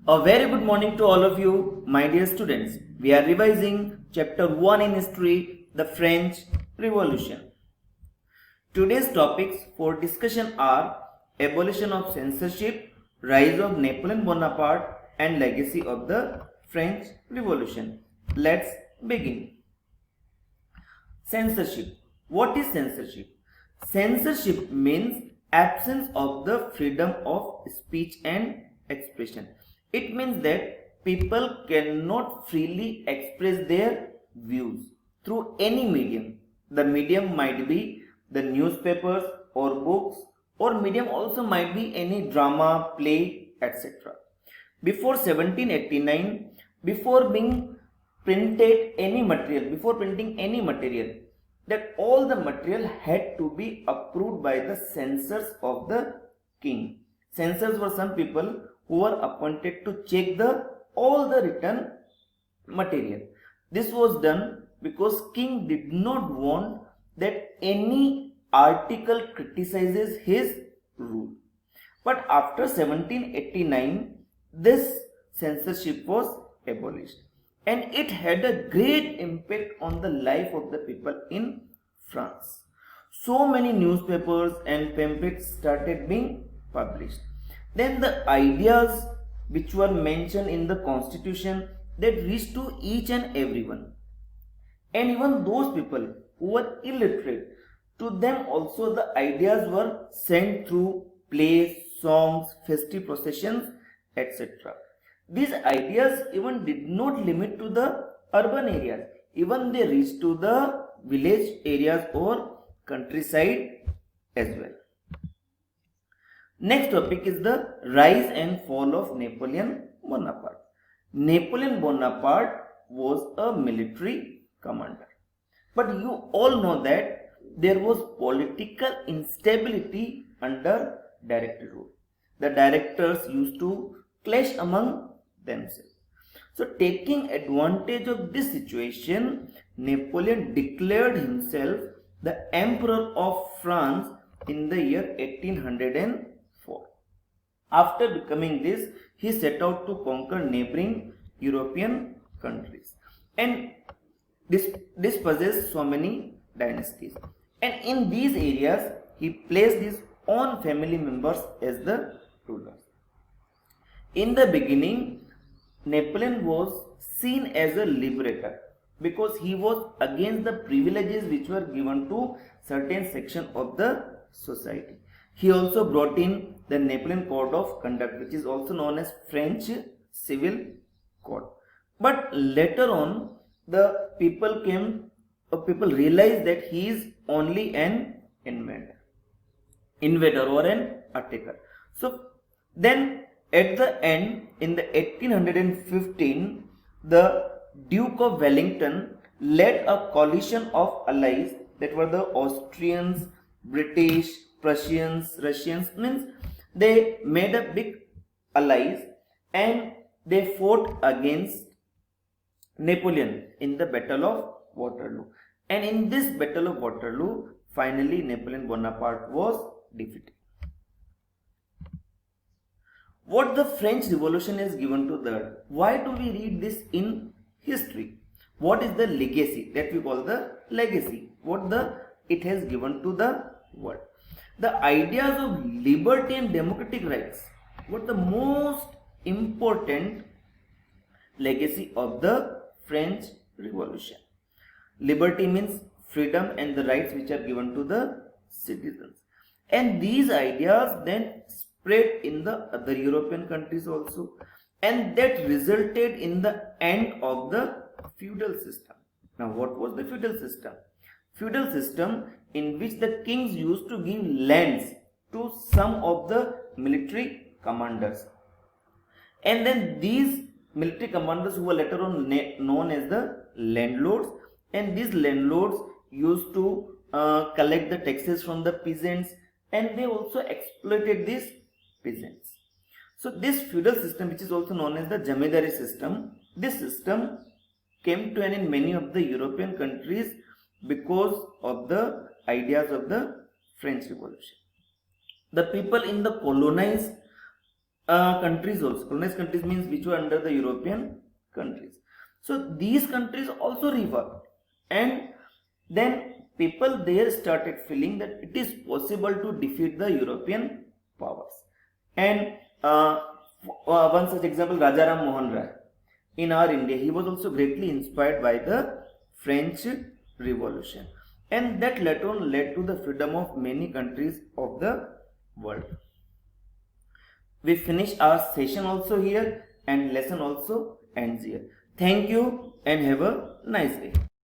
A very good morning to all of you, my dear students. We are revising chapter 1 in history, the French Revolution. Today's topics for discussion are abolition of censorship, rise of Napoleon Bonaparte, and legacy of the French Revolution. Let's begin. Censorship. What is censorship? Censorship means absence of the freedom of speech and expression. It means that people cannot freely express their views through any medium. The medium might be the newspapers or books, or medium also might be any drama, play, etc. Before 1789, before being printed any material, before printing any material, that all the material had to be approved by the censors of the king. Censors were some people who were appointed to check all the written material. This was done because king did not want that any article criticizes his rule. But after 1789, this censorship was abolished, and it had a great impact on the life of the people in France. So many newspapers and pamphlets started being published. Then the ideas which were mentioned in the constitution that reached to each and everyone. And even those people who were illiterate, to them also the ideas were sent through plays, songs, festive processions, etc. These ideas even did not limit to the urban areas, even they reached to the village areas or countryside as well. Next topic is the rise and fall of Napoleon Bonaparte. Napoleon Bonaparte was a military commander. But you all know that there was political instability under director rule. The directors used to clash among themselves. So taking advantage of this situation, Napoleon declared himself the Emperor of France in the year 1804. After becoming this, he set out to conquer neighboring European countries and dispossess so many dynasties. And in these areas, he placed his own family members as the rulers. In the beginning, Napoleon was seen as a liberator because he was against the privileges which were given to certain section of the society. He also brought in the Napoleon Code of Conduct, which is also known as French Civil Code. But later on, the people realized that he is only an invader or an attacker. So then at the end, in the 1815, the Duke of Wellington led a coalition of allies that were the Austrians, British, Prussians, Russians, means they made a big allies and they fought against Napoleon in the Battle of Waterloo. And in this Battle of Waterloo, finally Napoleon Bonaparte was defeated. What the French Revolution has given to the world? Why do we read this in history? What is the legacy that we call the legacy? It has given to the world? The ideas of liberty and democratic rights were the most important legacy of the French Revolution. Liberty means freedom and the rights which are given to the citizens. And these ideas then spread in the other European countries also. And that resulted in the end of the feudal system. Now what was the feudal system? Feudal system in which the kings used to give lands to some of the military commanders. And then these military commanders who were later on known as the landlords, and these landlords used to collect the taxes from the peasants, and they also exploited these peasants. So this feudal system, which is also known as the Jamindari system, this system came to an end in many of the European countries because of the ideas of the French Revolution. The people in the colonized countries also. Colonized countries means which were under the European countries. So these countries also revolved, and then people there started feeling that it is possible to defeat the European powers. And one such example, Rajaram Mohan Rai in our India, he was also greatly inspired by the French Revolution, and that later on led to the freedom of many countries of the world. We finish our session also here, and lesson also ends here. Thank you and have a nice day.